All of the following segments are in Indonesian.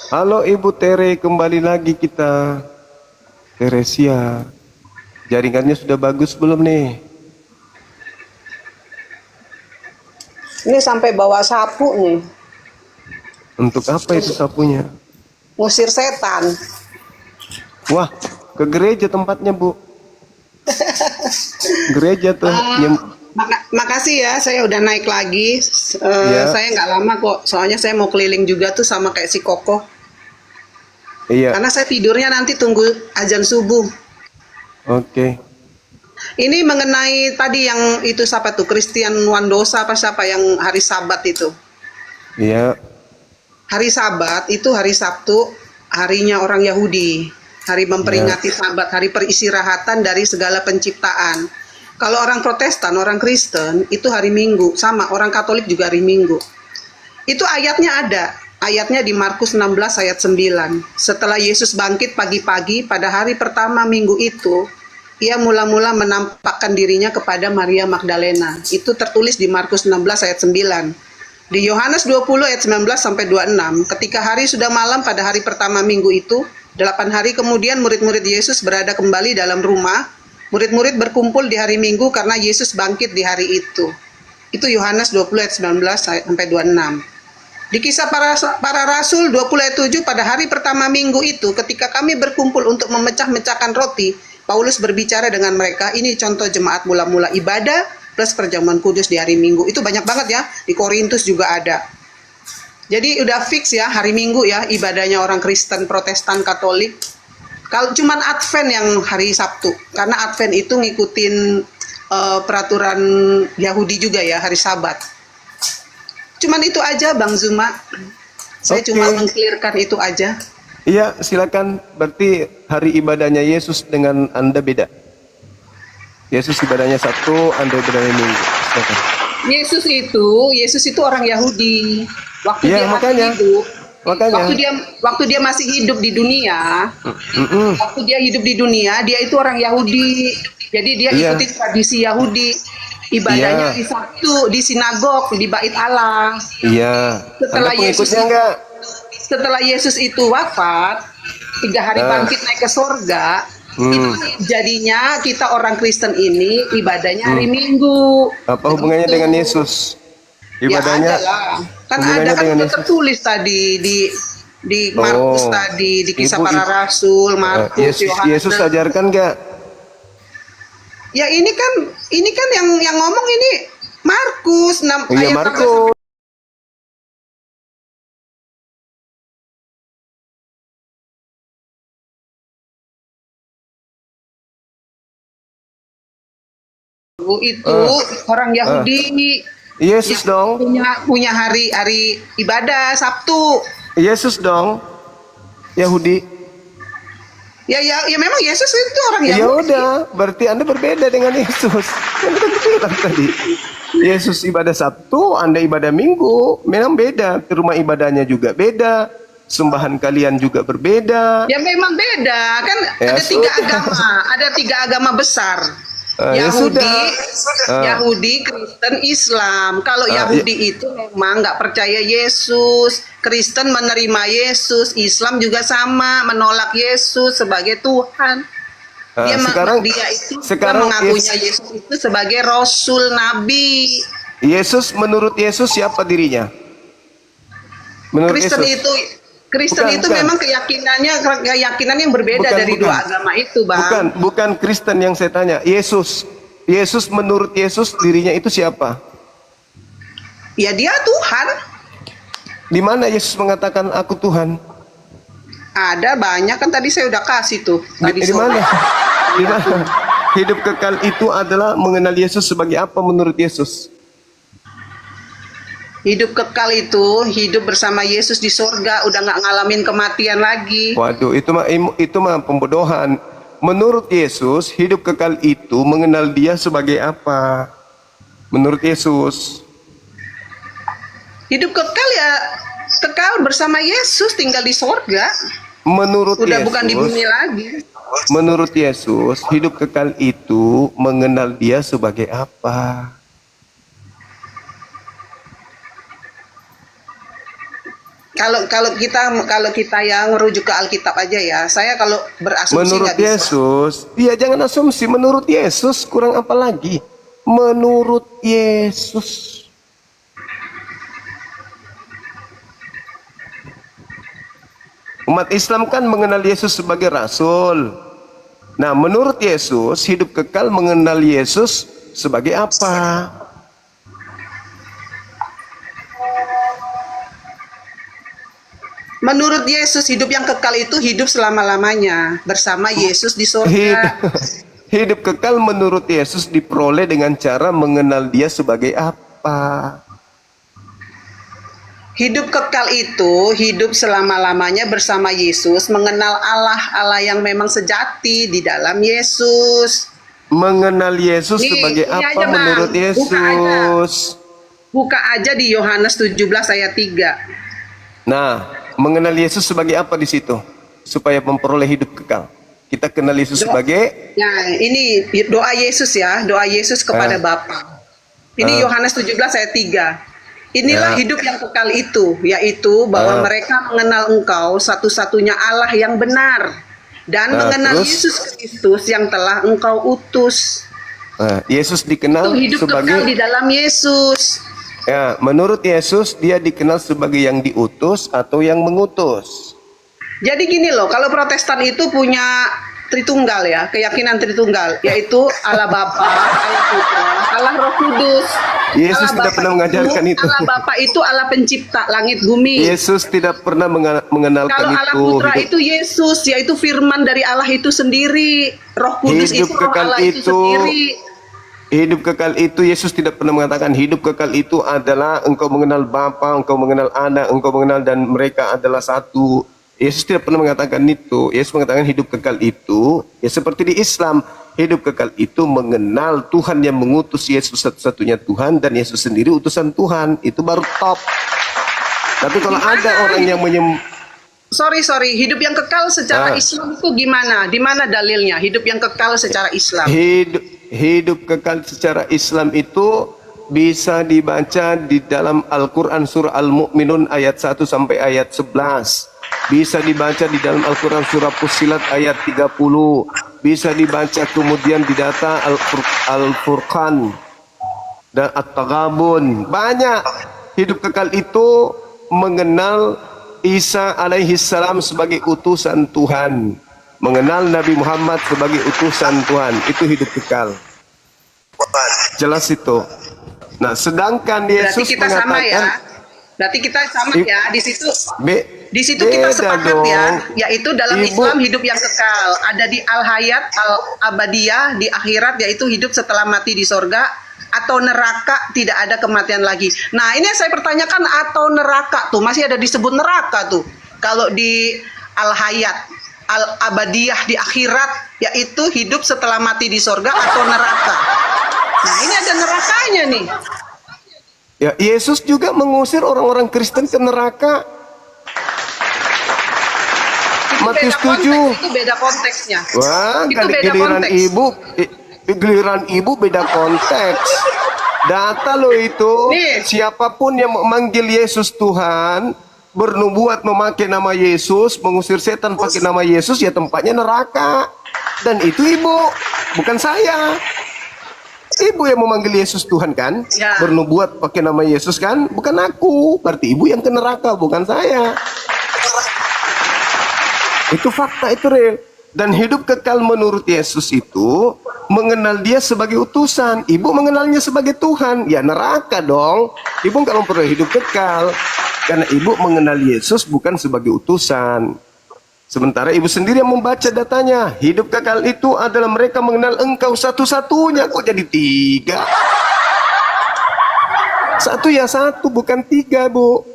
Halo Ibu Tere, kembali lagi kita. Teresia, jaringannya sudah bagus belum nih? Ini sampai bawa sapu nih, Untuk apa itu sapunya? ngusir setan. Wah, ke gereja tempatnya Bu. Gereja tuh. Makasih ya, saya udah naik lagi. Ya, Saya nggak lama kok, soalnya saya mau keliling juga tuh sama kayak si Koko. iya, Karena saya tidurnya nanti tunggu azan subuh. oke. Ini mengenai tadi yang itu siapa tuh, Christian Wandosa apa siapa yang hari Sabat itu. Iya, Hari Sabat itu hari Sabtu, harinya orang Yahudi. Hari iya, memperingati Sabat, hari peristirahatan dari segala penciptaan. Kalau orang Protestan, orang Kristen, itu hari Minggu. Sama, orang Katolik juga hari Minggu. Itu ayatnya ada. Ayatnya di Markus 16 ayat 9. Setelah Yesus bangkit pagi-pagi pada hari pertama minggu itu, ia mula-mula menampakkan dirinya kepada Maria Magdalena. Itu tertulis di Markus 16 ayat 9. Di Yohanes 20 ayat 19 sampai 26, ketika hari sudah malam pada hari pertama minggu itu, 8 hari kemudian murid-murid Yesus berada kembali dalam rumah. Murid-murid berkumpul di hari Minggu karena Yesus bangkit di hari itu. Itu Yohanes 20 ayat 19 sampai 26. Di kisah para rasul 20 ayat 7, pada hari pertama minggu itu ketika kami berkumpul untuk memecah-mecahkan roti, Paulus berbicara dengan mereka, ini contoh jemaat mula-mula ibadah plus perjamuan kudus di hari Minggu. Itu banyak banget ya, di Korintus juga ada. Jadi udah fix ya hari Minggu ya ibadahnya orang Kristen, Protestan, Katolik. Kalau cuman Advent yang hari Sabtu, karena Advent itu ngikutin peraturan Yahudi juga ya hari Sabat. Cuman itu aja Bang Zuma. Saya oke. cuma mengklirkan itu aja. Iya, silakan. Berarti hari ibadahnya Yesus dengan Anda beda. Yesus ibadahnya Sabtu, Anda ibadahnya Minggu. Silakan. Yesus itu orang Yahudi. Waktu Iya, dia masih makanya. hidup, Makanya. waktu dia masih hidup di dunia, Mm-mm. waktu dia hidup di dunia, dia itu orang Yahudi. Jadi dia Iya, ikuti tradisi Yahudi. Ibadahnya iya, di Sabtu, di sinagog, di Bait Allah. iya. Anda Setelah Yesus pengikutnya enggak? setelah Yesus itu wafat, 3 hari Nah, bangkit naik ke sorga, itu hmm, jadinya kita orang Kristen ini ibadahnya hari hmm. Minggu. Apa hubungannya Begitu. dengan Yesus? Ya ada Ibadahnya lah. Kan ada hubungannya kan dengan udah Yesus. tertulis tadi di Markus Oh, tadi, di kisah ibu, para ibu rasul, Markus, Yesus Yohanes Yesus dan ajarkan enggak? ya ini kan yang ngomong ini Markus 6 Iya, ayat 16 sampai Markus. itu Eh, orang eh. Yahudi Yesus yang dong. punya hari ibadah Sabtu. Yesus dong. Yahudi. Ya memang Yesus itu orang Ya Yahudi. udah, berarti Anda berbeda dengan Yesus. Yang kita bilang tadi. Yesus ibadah Sabtu, Anda ibadah Minggu. Memang beda. Rumah ibadahnya juga beda. Sembahan kalian juga berbeda. Ya memang beda kan, Ya sudah. ada tiga agama besar. Ya Yahudi, sudah. Eh, Yahudi, Kristen, Islam. Kalau ya, Yahudi itu memang nggak percaya Yesus, Kristen menerima Yesus, Islam juga sama menolak Yesus sebagai Tuhan. sekarang Dia sekarang mengakunya Yesus itu sebagai Rasul Nabi. Yesus menurut Yesus siapa dirinya? Menurut Kristen Yesus? itu Kristen Bukan, itu bukan. memang keyakinan yang berbeda Bukan, dari bukan. dua agama itu, Bukan, Bang. bukan Kristen yang saya tanya. Yesus. Yesus menurut Yesus dirinya itu siapa? Ya dia Tuhan. Di mana Yesus mengatakan aku Tuhan? Ada banyak kan tadi saya udah kasih tuh tadi Di sore. mana? Di mana? Hidup kekal itu adalah mengenal Yesus sebagai apa menurut Yesus? Hidup kekal itu hidup bersama Yesus di sorga, udah nggak ngalamin kematian lagi. Waduh, itu mah pembodohan. Menurut Yesus, hidup kekal itu mengenal Dia sebagai apa? Menurut Yesus. Hidup kekal ya kekal bersama Yesus tinggal di sorga, Menurut udah bukan di Yesus, bumi lagi. menurut Yesus, hidup kekal itu mengenal Dia sebagai apa? kalau kita yang merujuk ke Alkitab aja ya, saya kalau berasumsi Menurut nggak bisa. Yesus, ya jangan asumsi. Menurut Yesus kurang apa lagi? Menurut Yesus. Umat Islam kan mengenal Yesus sebagai Rasul. Nah, menurut Yesus, hidup kekal mengenal Yesus sebagai apa? Menurut Yesus, hidup yang kekal itu hidup selama-lamanya bersama Yesus di Hidup, surga. hidup kekal menurut Yesus diperoleh dengan cara mengenal Dia sebagai apa? Hidup kekal itu hidup selama-lamanya bersama Yesus, mengenal Allah yang memang sejati di dalam Yesus. Mengenal Yesus Nih, sebagai ini apa aja, Bang. menurut Yesus? Buka aja di Yohanes 17 ayat 3. Nah, mengenal Yesus sebagai apa di situ? Supaya memperoleh hidup kekal. Kita kenal Yesus sebagai Nah, ini doa Yesus ya, doa Yesus kepada Bapa. Ini Yohanes 17 ayat 3. Inilah hidup yang kekal itu, yaitu bahwa mereka mengenal Engkau satu-satunya Allah yang benar dan mengenal terus? Yesus Kristus yang telah Engkau utus. Yesus Itu dikenal hidup kekal di sebagai dalam Yesus. ya, menurut Yesus dia dikenal sebagai yang diutus atau yang mengutus. Jadi gini loh, kalau Protestan itu punya Tritunggal ya, keyakinan Tritunggal, yaitu Allah Bapa, Allah Putra, Allah Roh Kudus. Yesus Allah tidak Bapa pernah mengajarkan itu. Allah Bapa itu Allah pencipta langit bumi. Yesus tidak pernah mengenalkan Kalau Allah itu. Putra itu Yesus, yaitu firman dari Allah itu sendiri. Roh Kudus Hidup itu Roh kekal Allah itu sendiri. Hidup kekal itu Yesus tidak pernah mengatakan hidup kekal itu adalah engkau mengenal Bapa, engkau mengenal Anak, engkau mengenal dan mereka adalah satu. Yesus tidak pernah mengatakan itu. Yesus mengatakan hidup kekal itu ya seperti di Islam, hidup kekal itu mengenal Tuhan yang mengutus Yesus satu-satunya Tuhan dan Yesus sendiri utusan Tuhan. Itu baru top. Tapi kalau ada orang yang Sorry, hidup yang kekal secara Islam itu gimana? Di mana dalilnya? Hidup yang kekal secara Islam. hidup kekal secara Islam itu bisa dibaca di dalam Al-Quran surah Al-Mu'minun ayat 1 sampai ayat 11. Bisa dibaca di dalam Al-Quran surah Fussilat ayat 30. Bisa dibaca kemudian di data Al-Furqan dan At-Taghabun. Banyak. Hidup kekal itu mengenal Isa alaihi salam sebagai utusan Tuhan. Mengenal Nabi Muhammad sebagai utusan Tuhan. Itu hidup kekal. Jelas itu. Nah, sedangkan Yesus Berarti kita sama ya. Berarti kita sama ya. Di situ kita sepakat dong. Ya, yaitu dalam Islam hidup yang kekal. Ada di Al-Hayat, Al-Abadiyah, di akhirat yaitu hidup setelah mati di sorga, atau neraka tidak ada kematian lagi. Nah, ini yang saya pertanyakan, atau neraka tuh masih ada disebut neraka tuh. Kalau di Al-Hayat, Al-Abadiyah di akhirat yaitu hidup setelah mati di sorga atau neraka. Nah, ini ada nerakanya nih. Ya, Yesus juga mengusir orang-orang Kristen ke neraka. Matius 7. Itu beda konteksnya. Wah, itu beda giliran konteks. giliran ibu beda konteks. Data lo itu. Nih. Siapapun yang memanggil Yesus Tuhan, bernubuat memakai nama Yesus, mengusir setan pakai nama Yesus, ya tempatnya neraka. Dan itu ibu, bukan saya. Ibu yang memanggil Yesus Tuhan kan, Ya. bernubuat pakai nama Yesus kan, bukan aku. Berarti ibu yang ke neraka, bukan saya. Itu fakta, itu real. Dan hidup kekal menurut Yesus itu mengenal dia sebagai utusan. Ibu mengenalnya sebagai Tuhan, ya neraka dong. Ibu nggak memperoleh hidup kekal karena ibu mengenal Yesus bukan sebagai utusan. Sementara ibu sendiri yang membaca datanya. Hidup kekal itu adalah mereka mengenal engkau satu-satunya. Kok jadi tiga? Satu ya satu, bukan tiga, Bu.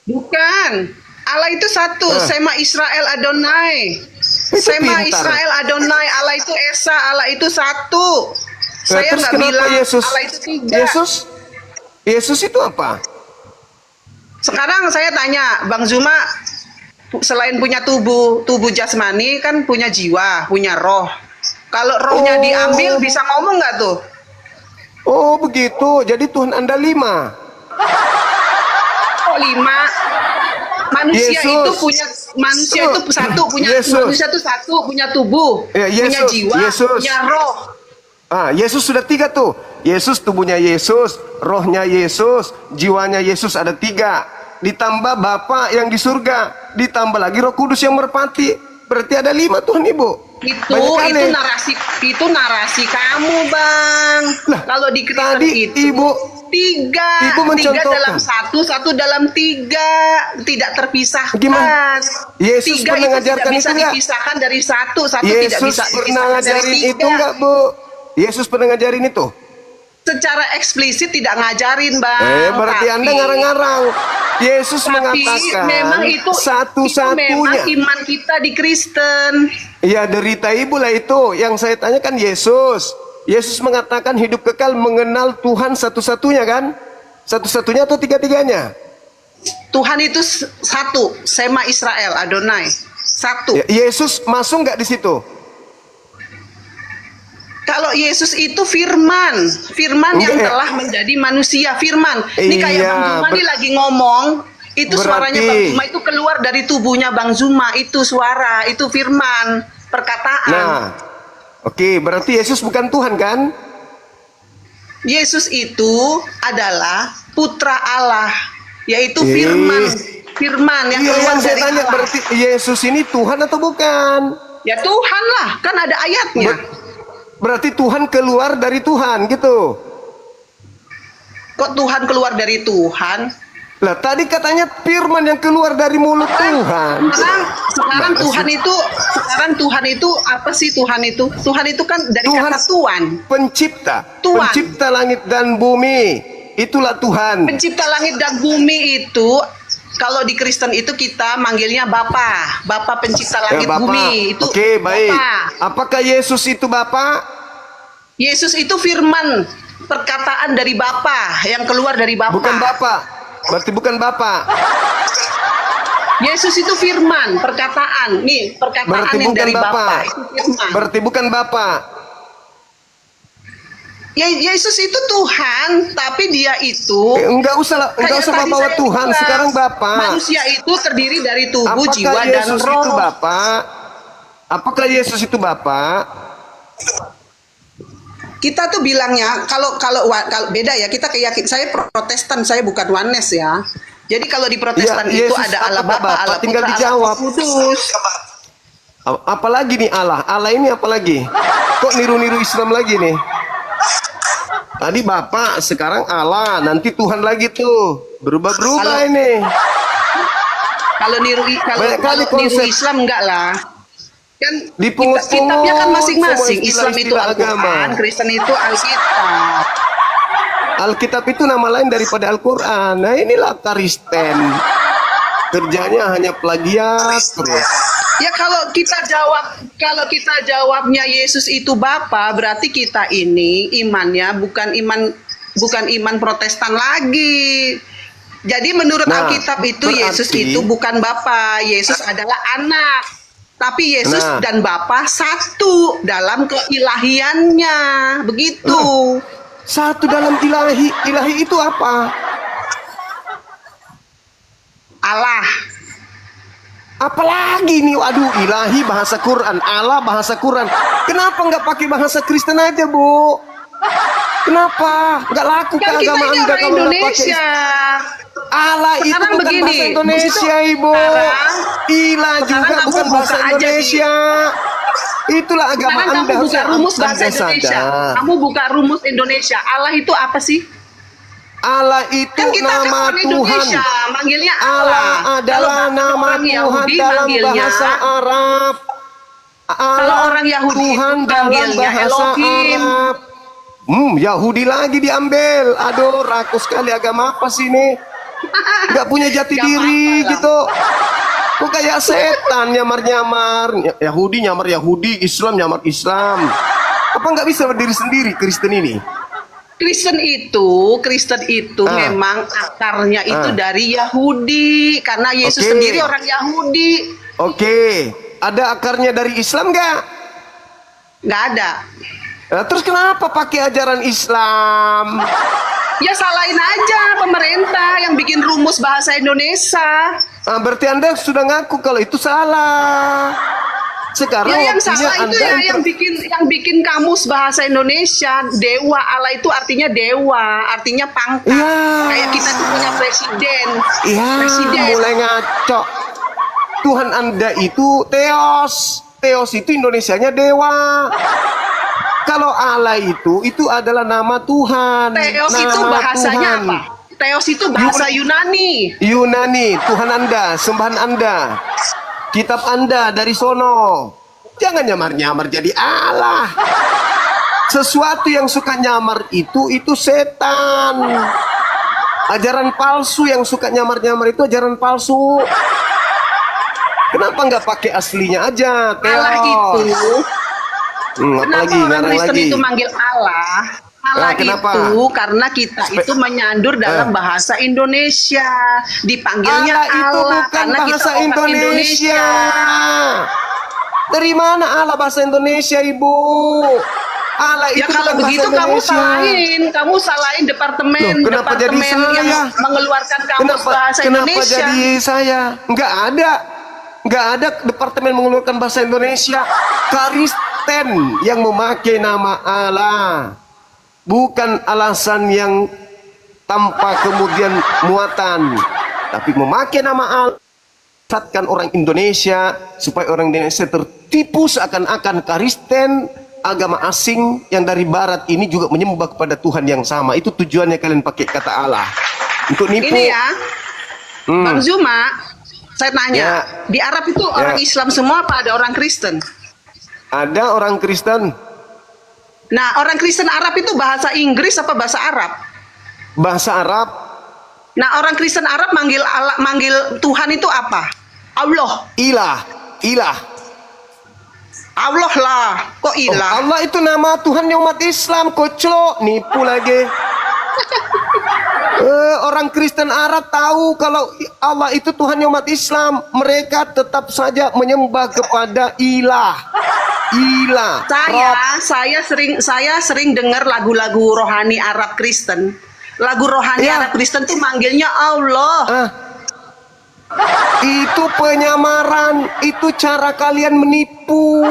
Bukan. Allah itu satu, Sema Israel Adonai. Itu Sema pintar. Israel Adonai, Allah itu Esa, Allah itu satu. Saya Terus nggak kenapa bilang Yesus? Allah itu tiga. Yesus itu apa? Sekarang saya tanya, Bang Zuma, selain punya tubuh jasmani kan punya jiwa, punya roh. Kalau rohnya diambil bisa ngomong nggak tuh? Oh begitu, jadi Tuhan Anda 5. Kok 5? Manusia Yesus. itu punya satu, Yesus. manusia itu satu, punya tubuh, Ya, punya Yesus, jiwa, Yesus. punya roh. Yesus sudah 3 tuh. Yesus tubuhnya Yesus, rohnya Yesus, jiwanya Yesus ada 3. Ditambah Bapa yang di surga, ditambah lagi Roh Kudus yang merpati. Berarti ada 5 Tuhan Ibu. Itu narasi kamu, Bang. Lah, Kalau di Kristen tadi itu Ibu 3 Ibu mencontohkan. dalam satu dalam 3, tidak terpisahkan. Gimana? Yesus 3 pernah itu ngajarkan tidak bisa itu nggak? dipisahkan dari satu tidak Yesus bisa pernah dipisahkan dari ngajarin 3. itu enggak, Bu? Yesus pernah ngajarin itu? Secara eksplisit tidak ngajarin, Bang. Berarti Tapi- Anda ngarang-ngarang. Yesus tapi mengatakan memang itu satu-satunya. memang iman kita di Kristen. Ya, derita Ibu lah itu. Yang saya tanyakan Yesus. Yesus mengatakan hidup kekal mengenal Tuhan satu-satunya kan? Satu-satunya atau 3-tiganya? Tuhan itu satu, Sema Israel, Adonai. Satu. Ya, Yesus masuk nggak di situ? Kalau Yesus itu firman yang Enggak, telah menjadi manusia, firman. Ini kayak Iya, Bang Zuma ini lagi ngomong, itu suaranya berarti- Bang Zuma itu keluar dari tubuhnya Bang Zuma, itu suara, itu firman, perkataan. Nah, oke, berarti Yesus bukan Tuhan kan? Yesus itu adalah putra Allah, yaitu firman yang Iya, keluar yang saya dari tanya Allah. berarti Yesus ini Tuhan atau bukan? Ya Tuhan lah, kan ada ayatnya. Berarti Tuhan keluar dari Tuhan gitu. Kok Tuhan keluar dari Tuhan? Lah tadi katanya firman yang keluar dari mulut Tuhan. Sekarang Tuhan itu apa sih Tuhan itu? Tuhan itu kan dari Tuhan kata Tuhan. pencipta, Tuhan. pencipta langit dan bumi. Itulah Tuhan. Pencipta langit dan bumi itu kalau di Kristen itu kita manggilnya Bapa, Bapa pencipta langit Bapak. bumi. Itu Oke, baik. Bapa. Apakah Yesus itu Bapak? Yesus itu firman, perkataan dari Bapa yang keluar dari Bapa. Bukan Bapak. Berarti bukan Bapak. Yesus itu firman, perkataan. Nih, perkataan Berarti yang bukan dari Bapa. Bapak. Itu firman. Berarti bukan Bapak. Yesus itu Tuhan, tapi dia itu Enggak usah kayak tadi bawa saya Tuhan, bilang, sekarang Bapak. Manusia itu terdiri dari tubuh, Apakah jiwa, dan Yesus roh. itu Bapak? Apakah Yesus itu Bapak? Kita tuh bilangnya kalau beda ya, kita keyakinan saya Protestan, saya bukan Oneness ya. Jadi kalau di Protestan Ya, itu Yesus ada Allah apakah Bapa, Bapak? Allah Tinggal Putra, dijawab. Allah Roh Kudus. Apalagi nih Allah? Allah ini apalagi? Kok niru-niru Islam lagi nih? Tadi Bapak, sekarang Allah, nanti Tuhan lagi tuh. Berubah-berubah Kalau- ini. Kalau niru Banyak kali konsep. Islam enggak lah. Kan Dipungut-pungut kitabnya kan masing-masing. semua Islam itu istilah-istilah Al-Qur'an, agama. Kristen itu Alkitab. Alkitab itu nama lain daripada Al-Quran. Nah inilah Kristen. Kerjanya hanya plagiat terus. Ya kalau kita jawabnya Yesus itu Bapa, berarti kita ini imannya bukan iman Protestan lagi. Jadi menurut Nah, Alkitab itu berarti- Yesus itu bukan Bapa, Yesus adalah anak. Tapi Yesus Nah. dan Bapa satu dalam keilahiannya. Begitu. Satu dalam ilahi. Ilahi itu apa? Allah. Apalagi nih, waduh, ilahi bahasa Quran, Allah bahasa Quran. Kenapa nggak pakai bahasa Kristen aja, Bu? Kenapa? Nggak laku ke Kan kita agama ini Anda orang kalau nggak pakai Indonesia. Allah itu Sekarang bukan begini, bahasa Indonesia, Ibu. Ilah juga sekarang kamu bukan buka bahasa aja Indonesia. Itulah agama Sekarang Anda. kamu buka Harusnya rumus bahasa Anda Indonesia. sadar. Kamu buka rumus Indonesia. Allah itu apa sih? Allah itu Kan kita kan nama orang Tuhan. Indonesia, manggilnya Allah. Allah adalah Kalau nama orang Tuhan Yahudi dalam manggilnya, bahasa Arab. kalau orang Yahudi Tuhan itu dalam manggilnya bahasa Elohim. Arab. Yahudi lagi diambil. Aduh, rakus sekali agama apa sih ini? Nggak punya jati Nggak diri apa-apa lah. gitu. Kok kayak setan nyamar-nyamar. Yahudi nyamar Yahudi, Islam nyamar Islam. Apa nggak bisa berdiri sendiri Kristen ini? Kristen itu memang akarnya itu Ah. dari Yahudi, karena Yesus Oke. sendiri orang Yahudi. Oke, ada akarnya dari Islam nggak? Nggak ada. Nah, terus kenapa pakai ajaran Islam? Ya salahin aja pemerintah yang bikin rumus bahasa Indonesia. Berarti Anda sudah ngaku kalau itu salah. Sekarang Ya yang waktunya salah itu Anda ya untuk- yang bikin kamus bahasa Indonesia dewa. Allah itu artinya dewa, artinya pangkat. Iya. Kayak kita tuh punya presiden. Iya, Presiden. mulai ngaco. Tuhan Anda itu Theos. Theos itu Indonesianya dewa. Kalau Allah itu adalah nama Tuhan. Theos nama itu bahasanya Tuhan. apa? Theos itu bahasa Yunani. Yunani, Tuhan Anda, sembahan Anda. Kitab Anda dari sono. Jangan nyamar-nyamar jadi Allah. Sesuatu yang suka nyamar itu setan. Ajaran palsu, yang suka nyamar-nyamar itu ajaran palsu. Kenapa nggak pakai aslinya aja? Allah Theos. itu, Kenapa kenapa lagi? orang Ngarang Kristen lagi. itu manggil Allah? Allah kenapa? itu karena kita itu menyandur dalam bahasa Indonesia. Dipanggilnya Allah itu bukan karena kita bahasa orang Indonesia. Dari mana Allah bahasa Indonesia, Ibu? Allah Ya itu kalau bukan begitu bahasa kamu salahin departemen Loh, kenapa jadi yang saya? mengeluarkan kamus bahasa Kenapa Indonesia. jadi saya? Nggak ada departemen mengeluarkan bahasa Indonesia. Kristen yang memakai nama Allah. Bukan alasan yang tanpa kemudian muatan, tapi memakai nama Allah. Sesatkan orang Indonesia supaya orang Indonesia tertipu seakan-akan Kristen agama asing yang dari barat ini juga menyembah kepada Tuhan yang sama. Itu tujuannya kalian pakai kata Allah untuk nipu. Ini ya, Bang Zuma, saya tanya, Ya. di Arab itu orang Islam semua apa ada orang Kristen? Ada orang Kristen, Nah, orang Kristen Arab itu bahasa Inggris apa bahasa Arab? bahasa Arab, Nah, orang Kristen Arab manggil Allah, manggil Tuhan itu apa? Allah. ilah. Allah lah, kok Oh, ilah? Allah itu nama Tuhan umat Islam, kocok, nipu lagi. Orang Kristen Arab tahu kalau Allah itu Tuhan umat Islam, mereka tetap saja menyembah kepada ilah. Rob. Saya sering dengar lagu-lagu rohani Arab Kristen. Lagu rohani Iya. Arab Kristen tuh manggilnya Allah. Itu penyamaran, itu cara kalian menipu.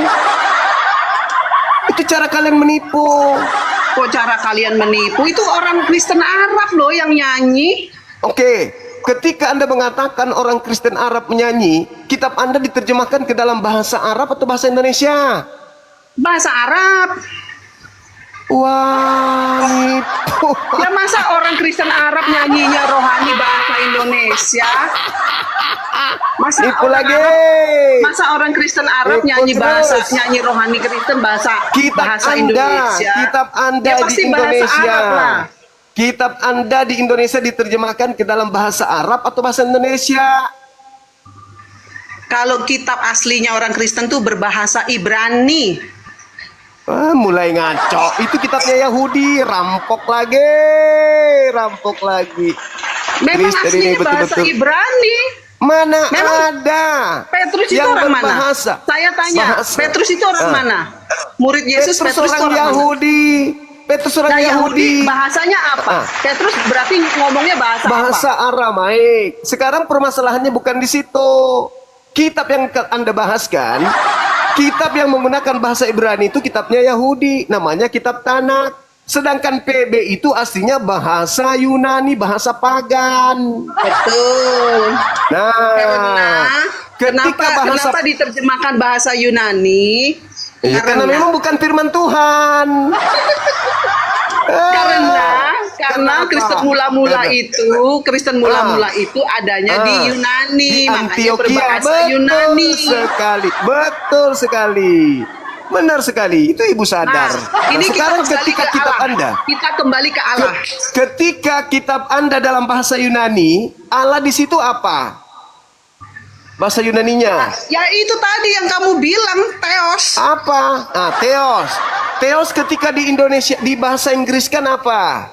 Itu cara kalian menipu. Kok cara kalian menipu? Itu orang Kristen Arab loh yang nyanyi. Oke, ketika Anda mengatakan orang Kristen Arab menyanyi, kitab Anda diterjemahkan ke dalam bahasa Arab atau bahasa Indonesia? Bahasa Arab. Wah, nipu. Ya masa orang Kristen Arab nyanyinya rohani bahasa Indonesia? Nipu lagi. Masa orang Kristen Arab Nipu nyanyi terus. nyanyi rohani Kristen bahasa Kitab Indonesia? Kitab Anda Ya di pasti bahasa Indonesia. Arab lah. Kitab Anda di Indonesia diterjemahkan ke dalam bahasa Arab atau bahasa Indonesia? Kalau kitab aslinya orang Kristen tuh berbahasa Ibrani. Mulai ngaco. Itu kitabnya Yahudi, rampok lagi. Memang Kristen aslinya ini bahasa betul-betul. Ibrani. Mana Memang ada? Petrus itu yang orang mana? berbahasa. Saya tanya, Bahasa. Petrus itu orang mana? Murid Yesus, Petrus itu orang orang mana? Yahudi. Petrus orang Nah, Yahudi. bahasanya apa? Petrus berarti ngomongnya bahasa Bahasa apa? Aramaik. Sekarang permasalahannya bukan di situ. Kitab yang Anda bahas kan, kitab yang menggunakan bahasa Ibrani itu kitabnya Yahudi, namanya kitab Tanakh. Sedangkan PB itu aslinya bahasa Yunani, bahasa pagan. Betul. Nah, Kenapa diterjemahkan bahasa Yunani? Ya, karena memang bukan firman Tuhan. Karena Kenapa? Kristen mula-mula itu adanya di Yunani, Di makanya Antioquia. berbahasa Yunani. Betul sekali. Benar sekali. Itu Ibu sadar. Nah, ini sekarang kita kembali ketika ke kitab Allah. Anda, Kita kembali ke Allah. ketika kitab Anda dalam bahasa Yunani, Allah di situ apa? Bahasa Yunaninya Ya itu tadi yang kamu bilang, Theos. apa? Theos. Theos ketika di Indonesia di bahasa Inggris kan apa?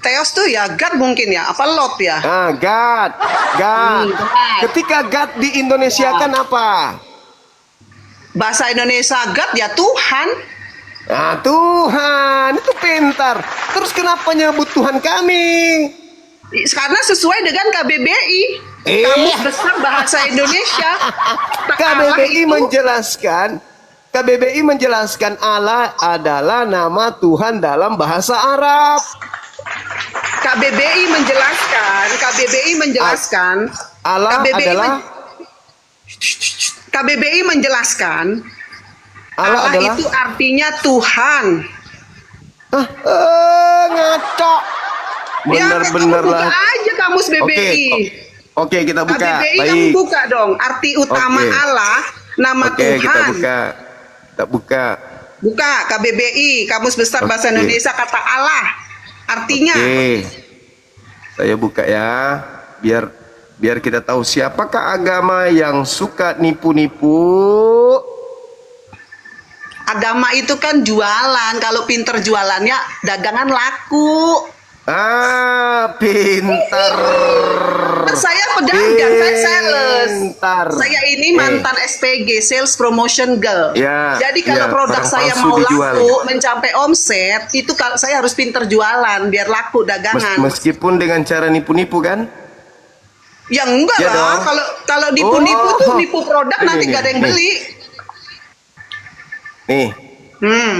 Theos tuh ya God mungkin ya, apa Lot ya? God. God. Ketika God di Indonesia kan apa? Bahasa Indonesia God ya Tuhan. Tuhan itu pintar. Terus kenapa nyebut Tuhan kami? Karena sesuai dengan KBBI, Kamus Besar Bahasa Indonesia. Allah KBBI itu- menjelaskan Allah adalah nama Tuhan dalam bahasa Arab. KBBI menjelaskan Allah KBBI adalah KBBI menjelaskan Allah adalah itu artinya Tuhan. ngaco. Benar-benar kamu buka lah. aja Kamus BBI. Oke, kita buka. KBBI kamu Baik. buka dong. Arti utama Oke. Allah, nama Oke, kita Tuhan. buka. Kita buka. Buka KBBI, Kamus Besar Bahasa Oke. Indonesia, kata Allah. Artinya Oke. Saya buka ya. Biar kita tahu siapakah agama yang suka nipu-nipu. agama itu kan jualan. Kalau pinter jualannya, dagangan laku. Pintar. Saya pedagang, saya sales. Pintar. Saya ini mantan SPG, Sales Promotion Girl. Ya, Jadi kalau ya, produk barang saya palsu mau dijual. laku, mencapai omset, itu saya harus pinter jualan biar laku dagangan. Meskipun dengan cara nipu-nipu kan? Ya enggak Ya lah, dong. kalau nipu-nipu tuh nipu produk Ini, nanti ini, gak ada yang nih. beli. Nih, Hmm.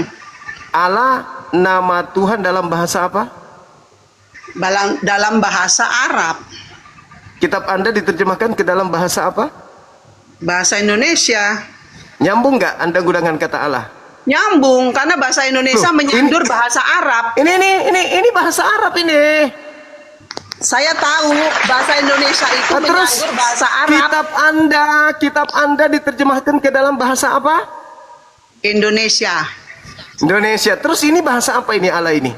Allah nama Tuhan dalam bahasa apa? Dalam bahasa Arab, Kitab Anda diterjemahkan ke dalam bahasa apa? bahasa Indonesia. Nyambung nggak Anda gunakan kata Allah? Nyambung karena bahasa Indonesia Loh, menyandur bahasa Arab. Ini bahasa Arab ini. Saya tahu bahasa Indonesia itu Terus menyandur bahasa Arab. kitab Anda diterjemahkan ke dalam bahasa apa? Indonesia. Indonesia. Terus ini bahasa apa ini Allah ini?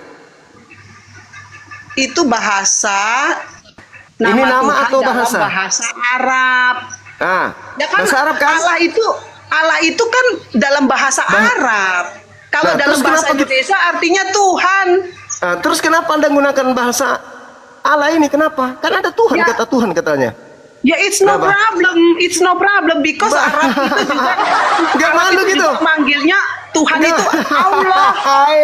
Itu bahasa Ini nama Tuhan atau dalam bahasa? bahasa Arab. Ya kan, bahasa Arab kan? Allah itu kan dalam bahasa Arab. Kalau Nah, dalam terus bahasa kenapa Indonesia artinya Tuhan. Terus kenapa Anda gunakan bahasa Allah ini? Kenapa? Kan ada Tuhan, Ya. kata Tuhan katanya. Ya it's no Kenapa? problem, it's no problem because Arab itu juga Nggak Arab malu itu gitu? juga manggilnya Tuhan itu Allah. Hai.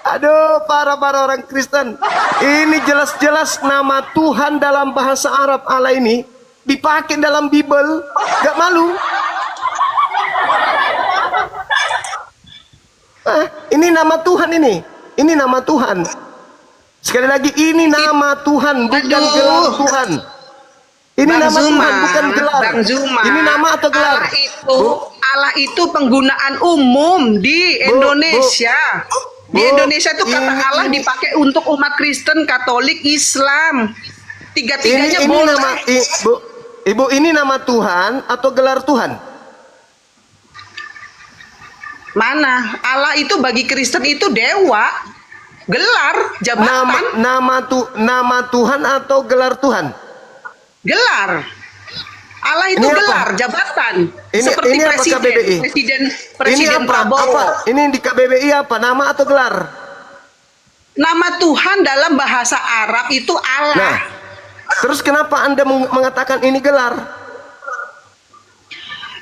Aduh, para orang Kristen. Ini jelas-jelas nama Tuhan dalam bahasa Arab Allah ini dipakai dalam Bible. Gak malu? Ini nama Tuhan ini. Ini nama Tuhan. Sekali lagi, ini nama Tuhan, bukan Aduh. gelar Tuhan. Ini Bang nama Zuma, Tuhan, bukan gelar. Bang Zuma, Ini nama atau gelar? Allah itu penggunaan umum di Indonesia. Di Bu, Indonesia itu kata ini- Allah ini- dipakai untuk umat Kristen, Katolik, Islam. Tiga-tiganya ini boleh. nama Ibu, ini nama Tuhan atau gelar Tuhan? Mana? Allah itu bagi Kristen itu dewa, gelar, jabatan, Nama Tuhan atau gelar Tuhan? gelar. Allah itu Ini apa? gelar, jabatan. Ini- Seperti ini apa KBBI? Presiden Ini Prabowo. Ini di KBBI apa? Nama atau gelar? Nama Tuhan dalam bahasa Arab itu Allah. Nah, terus kenapa Anda mengatakan ini gelar?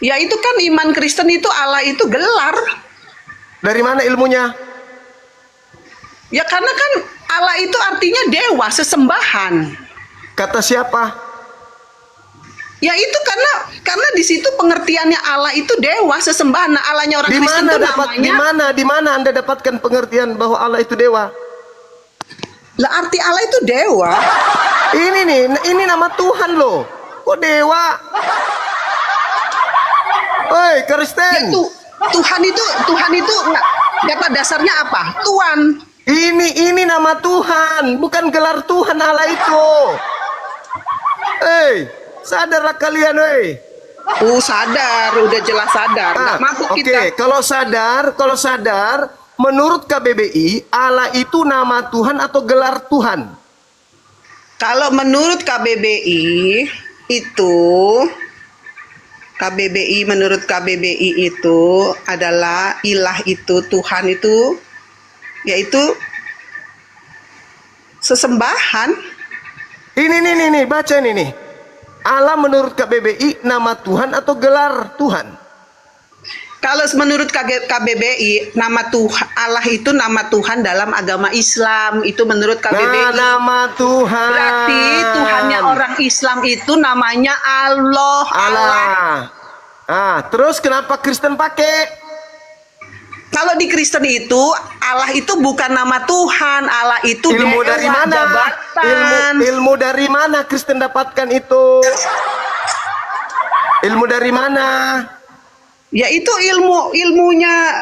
Ya itu kan iman Kristen itu Allah itu gelar. Dari mana ilmunya? Ya karena kan Allah itu artinya dewa, sesembahan. Kata siapa? Ya itu karena di situ pengertiannya Allah itu dewa, sesembahan. Nah, Allahnya orang Di Kristen mana itu dapat? namanya. Di mana Anda dapatkan pengertian bahwa Allah itu dewa? Lah arti Allah itu dewa. Ini nama Tuhan loh. Kok dewa? Oi, Kristen. Itu Tuhan itu kata dasarnya apa? Tuan. Ini nama Tuhan, bukan gelar Tuhan Allah itu. Sadarlah kalian, Sadar, udah jelas sadar. Nggak mampu Oke, kita. kalau sadar, menurut KBBI, Allah itu nama Tuhan atau gelar Tuhan? Kalau menurut KBBI menurut KBBI itu adalah ilah itu, Tuhan itu, yaitu sesembahan. Ini, baca ini. Allah menurut KBBI nama Tuhan atau gelar Tuhan? Kalau menurut KBBI, nama Tuhan Allah itu nama Tuhan dalam agama Islam. Itu menurut KBBI. Nah, nama Tuhan. Berarti Tuhannya orang Islam itu namanya Allah. Allah. Terus kenapa Kristen pakai? Kalau di Kristen itu Allah itu bukan nama Tuhan, Allah itu Ilmu dari dewa, mana? jabatan. Ilmu dari mana Kristen dapatkan itu? Ilmu dari mana? Ya itu ilmunya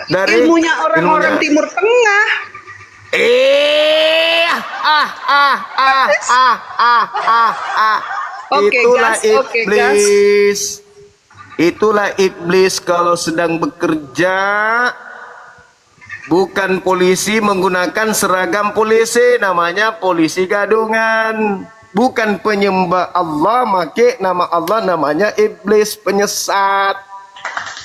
orang-orang Timur Tengah. Oke, Itulah gas, oke, iblis. Itulah iblis kalau sedang bekerja. Bukan polisi menggunakan seragam polisi, namanya polisi gadungan. Bukan penyembah Allah, make nama Allah, namanya iblis penyesat.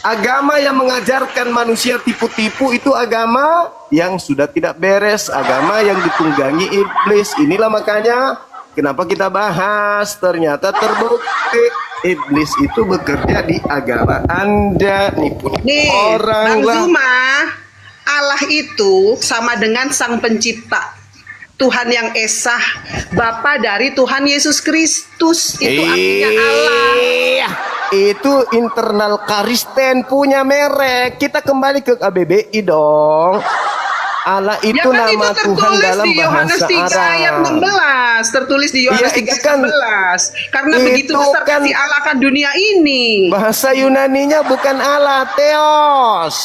Agama yang mengajarkan manusia tipu-tipu itu agama yang sudah tidak beres, agama yang ditunggangi iblis. Inilah makanya kenapa kita bahas, ternyata terbukti iblis itu bekerja di agama Anda, nipu orang. Bang Zuma, Allah itu sama dengan Sang Pencipta, Tuhan yang Esa, Bapa dari Tuhan Yesus Kristus. Itu artinya Allah. Itu internal Kristen punya merek. Kita kembali ke KBBI dong. Allah itu ya kan nama itu Tuhan dalam di Yohanes bahasa 3 ayat Arab. 16, tertulis di Yohanes 3 kan, 16. Karena begitu itu besar kan kasih Allah akan dunia ini. Bahasa Yunaninya bukan Allah, Theos.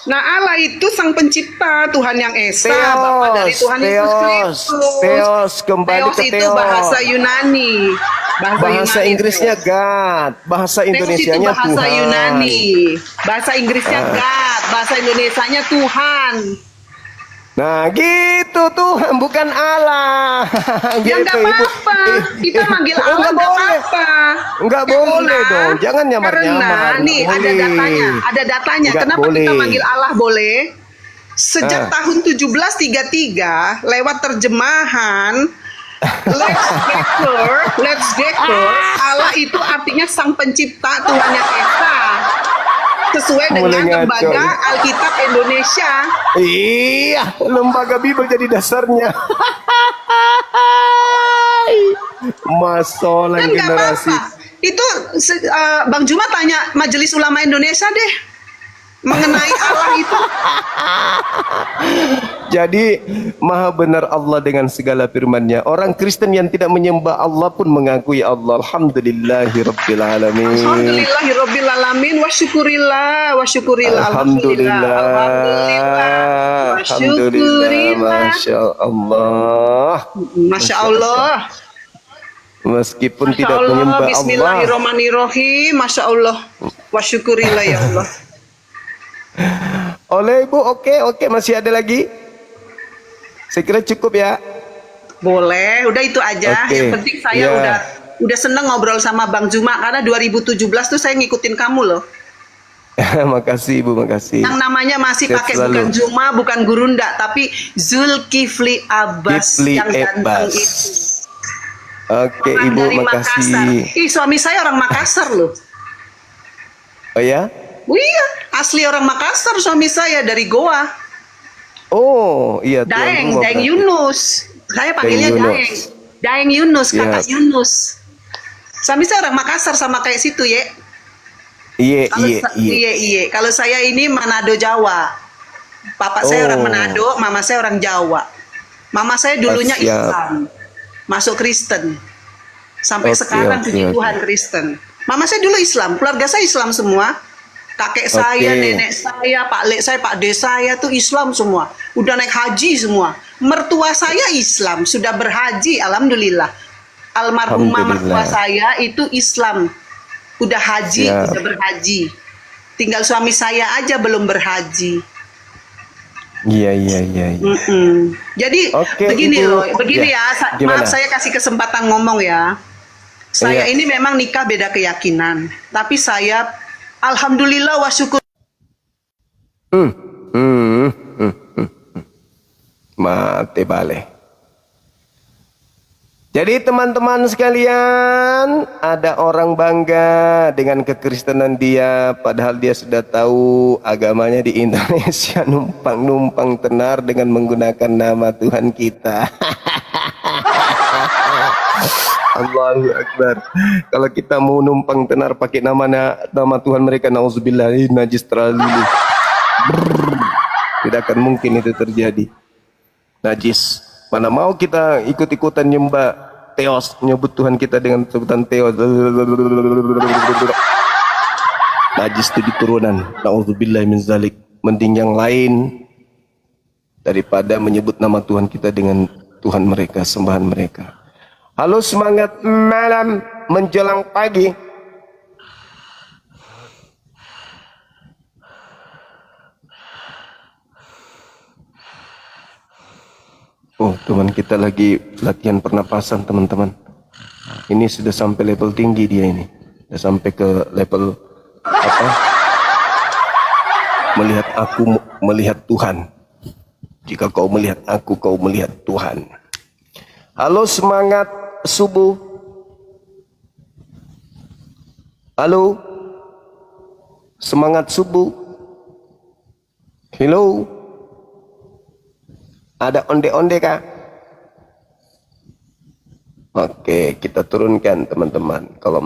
Nah, Allah itu Sang Pencipta, Tuhan yang Esa, Bapa dari Tuhan Yesus Kristus. Theos, kembali Theos ke itu Theos. bahasa Yunani. Bahasa Yunani, Inggrisnya Theos. God, bahasa Indonesianya Theos itu bahasa Tuhan. Yunani. Bahasa Inggrisnya God, bahasa Indonesianya Tuhan. Nah gitu Tuhan, bukan Allah. Ya nggak apa-apa, kita manggil Allah nggak apa-apa. Nggak boleh dong, jangan nyamar-nyamar. Karena nih ada datanya. Nggak Kenapa boleh. kita manggil Allah boleh? Sejak tahun 1733 lewat terjemahan Let's Decker, Allah itu artinya Sang Pencipta, Tuhan yang Esa. Sesuai dengan lembaga Alkitab Indonesia. Iya, lembaga Bible jadi dasarnya. Masalah Kan nggak generasi. apa-apa. Itu Bang Juma tanya Majelis Ulama Indonesia deh mengenai Allah itu. Jadi maha benar Allah dengan segala firman-Nya. Orang Kristen yang tidak menyembah Allah pun mengakui Allah. Alhamdulillahirabbil alamin. Alhamdulillahirabbil alamin wa syukurillah wa syukurillah. Alhamdulillah. Alhamdulillah. Masya Allah. Masya Allah. Meskipun Masya tidak Allah, menyembah Allah. Bismillahirrahmanirrahim. Masya Allah. Wa syukurillah ya Allah. Oleh Ibu, oke, masih ada lagi? Saya kira cukup ya. Boleh, udah itu aja. Oke. Yang penting saya udah seneng ngobrol sama Bang Juma karena 2017 tuh saya ngikutin kamu loh. Makasih Ibu, makasih. Yang namanya masih Sehat pakai selalu. bukan Juma, bukan Gurunda, tapi Zulkifli Abbas Kifli yang ganteng Abbas. itu. Oke Orang Ibu, dari Makassar. makasih. Ih, suami saya orang Makassar loh. Oh ya? Oh iya, asli orang Makassar suami saya dari Goa. Oh iya. tuan Daeng, rumah Daeng berarti. Yunus. Saya panggilnya Daeng Daeng. Yunus. Daeng Yunus, kakak Yes. Yunus. Suami saya orang Makassar sama kayak situ ya. Iya. Iya. Kalau saya ini Manado Jawa. Papa saya orang Manado, mama saya orang Jawa. Mama saya dulunya Siap. Islam, masuk Kristen. Sampai sekarang puji Tuhan Kristen. Mama saya dulu Islam, keluarga saya Islam semua. Kakek saya, nenek saya, Pak Lek saya, Pak De saya tuh Islam semua. Udah naik haji semua. Mertua saya Islam, sudah berhaji, alhamdulillah. Almarhumah mertua saya itu Islam. Udah haji, udah berhaji. Tinggal suami saya aja belum berhaji. Iya. Jadi begini loh, begini ya. Maaf saya kasih kesempatan ngomong ya. Saya ini memang nikah beda keyakinan, tapi saya alhamdulillah wa syukur. Mate bale. Jadi teman-teman sekalian, ada orang bangga dengan kekristenan dia, padahal dia sudah tahu agamanya di Indonesia numpang-numpang tenar dengan menggunakan nama Tuhan kita. Allahu Akbar. Kalau kita mau numpang tenar pakai nama Tuhan mereka, nauzubillah, najis terlalu. Tidak akan mungkin itu terjadi. Najis. Mana mau kita ikut-ikutan nyembah Theos, nyebut Tuhan kita dengan sebutan Theos. Najis itu diturunan. Nauzubillah min zalik. Mending yang lain daripada menyebut nama Tuhan kita dengan Tuhan mereka, sembahan mereka. Halo, semangat malam menjelang pagi. Oh, teman kita lagi latihan pernapasan, teman-teman. Ini sudah sampai level tinggi dia ini. Sudah sampai ke level apa? Melihat aku, melihat Tuhan. Jika kau melihat aku, kau melihat Tuhan. Halo, semangat subuh. Halo, semangat subuh. Hello. Ada onde-onde kah? Oke, kita turunkan teman-teman. Kalau